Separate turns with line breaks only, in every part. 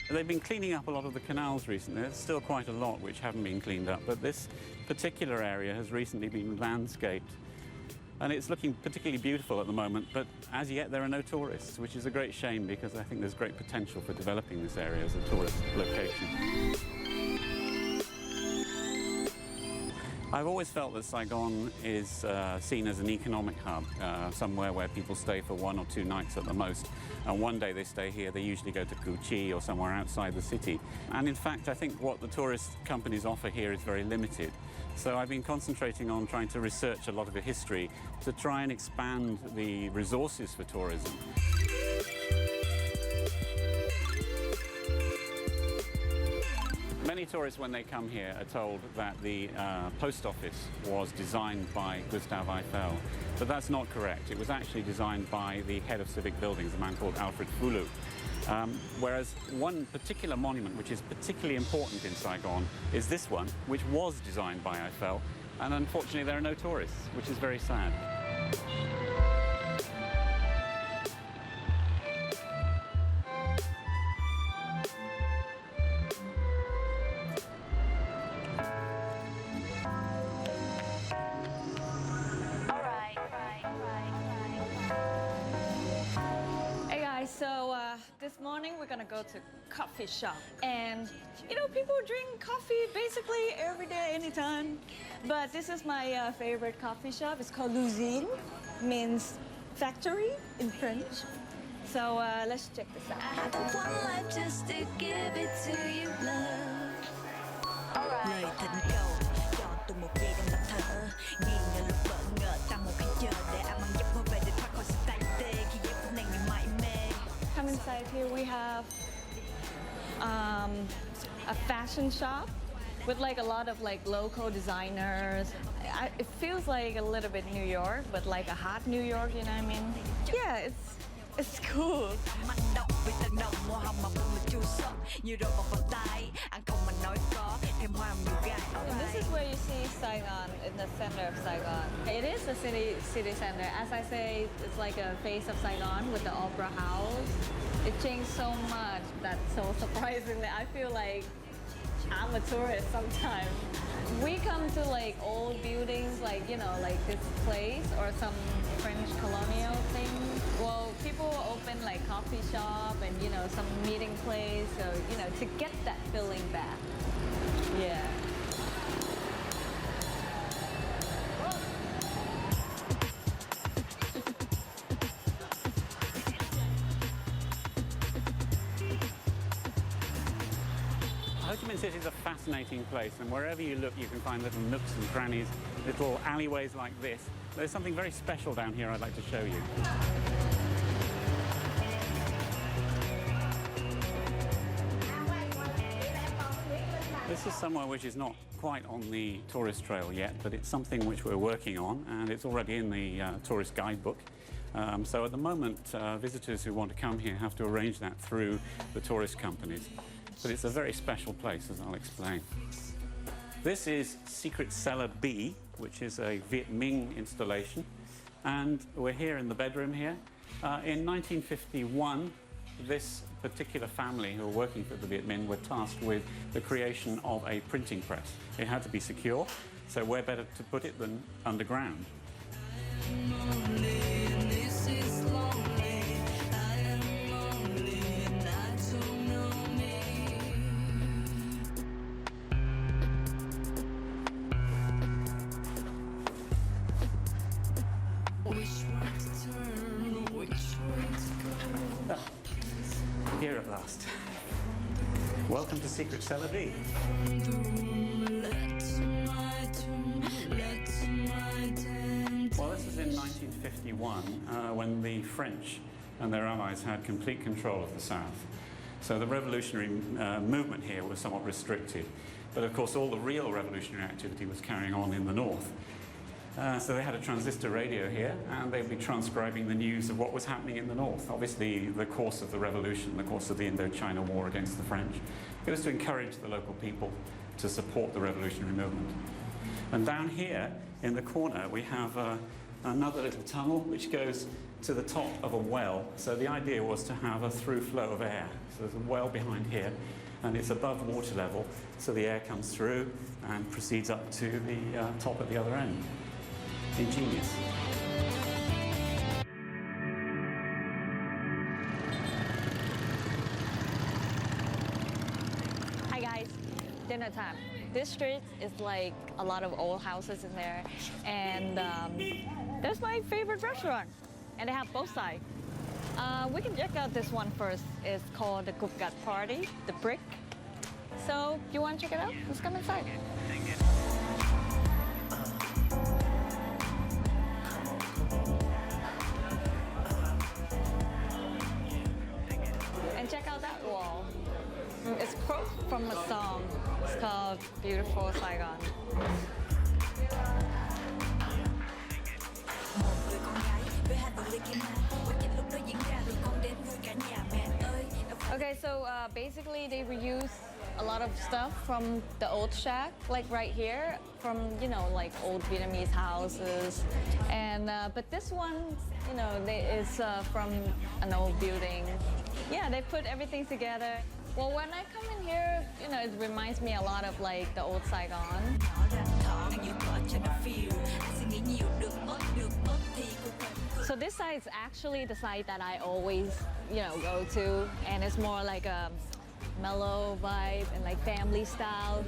They've been cleaning up a lot of the canals recently. There's still quite a lot which haven't been cleaned up, but this particular area has recently been landscaped. And it's looking particularly beautiful at the moment, but as yet there are no tourists, which is a great shame because I think there's great potential for developing this area as a tourist location. I've always felt that Saigon is seen as an economic hub, somewhere where people stay for 1 or 2 nights at the most. And one day they stay here, they usually go to Ho Chi or somewhere outside the city. And in fact, I think what the tourist companies offer here is very limited. So I've been concentrating on trying to research a lot of the history to try and expand the resources for tourism. Many tourists, when they come here, are told that the post office was designed by Gustave Eiffel, but that's not correct. It was actually designed by the head of civic buildings, a man called Alfred Foulou. Whereas one particular monument, which is particularly important in Saigon, is this one, which was designed by Eiffel, and unfortunately there are no tourists, which is very sad.
So this morning we're gonna go to coffee shop, and you know, people drink coffee basically every day, anytime. But this is my favorite coffee shop. It's called l'usine, means factory in French. So let's check this out.
I have one life just to give it to you, love. All right.
Come inside here, we have a fashion shop with like a lot of like local designers. It feels like a little bit New York, but like a hot New York, you know what I mean? Yeah, it's cool. And this is where you see Saigon, in the center of Saigon. It is a city center. As I say, it's like a face of Saigon with the Opera House. It changed so much that so surprisingly, I feel like I'm a tourist sometimes. We come to like old buildings, like, you know, like this place or some French colonial thing. Well, people open like coffee shop and, you know, some meeting place, so, you know, to get that feeling back. Yeah.
Ho Chi Minh City is a fascinating place, and wherever you look you can find little nooks and crannies, little alleyways like this. There's something very special down here I'd like to show you. This is somewhere which is not quite on the tourist trail yet, but it's something which we're working on, and it's already in the tourist guidebook. So at the moment, visitors who want to come here have to arrange that through the tourist companies. But it's a very special place, as I'll explain. This is Secret Cellar B, which is a Vietnamese installation. And we're here in the bedroom here. In 1951, this particular family who were working for the Vietnamese were tasked with the creation of a printing press. It had to be secure, so where better to put it than underground? Here at last. Welcome to Secret Cellar B. Well, this was in 1951 when the French and their allies had complete control of the South. So the revolutionary movement here was somewhat restricted. But of course all the real revolutionary activity was carrying on in the North. So they had a transistor radio here, and they'd be transcribing the news of what was happening in the north. Obviously, the course of the revolution, the course of the Indochina War against the French, it was to encourage the local people to support the revolutionary movement. And down here in the corner, we have another little tunnel which goes to the top of a well. So the idea was to have a through flow of air. So there's a well behind here, and it's above water level, so the air comes through and proceeds up to the top at the other end. Ingenious.
Hi guys, dinner time. This street is like a lot of old houses in there, and there's my favorite restaurant, and they have both sides. We can check out this one first. It's called the Cookout Party, the Brick. So, you want to check it out? Let's come inside. And check out that wall. It's quote from a song. It's called Beautiful Saigon. Okay, so basically they reuse a lot of stuff from the old shack, like right here, from, you know, like old Vietnamese houses. And, but this one, you know, is from an old building. Yeah, they put everything together. Well, when I come in here, you know, it reminds me a lot of like the old Saigon. So this side is actually the side that I always, you know, go to, and it's more like a mellow vibe and like family style.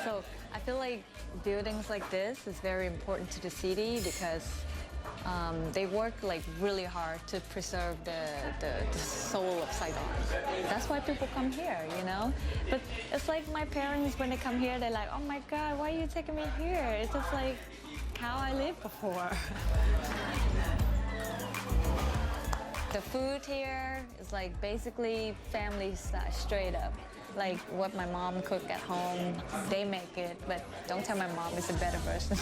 So I feel like buildings like this is very important to the city because they work like really hard to preserve the soul of Saigon. That's why people come here, you know? But it's like my parents, when they come here, they're like, oh my God, why are you taking me here? It's just like how I lived before. The food here is like basically family style, straight up. Like what my mom cook at home, they make it, but don't tell my mom it's a better version.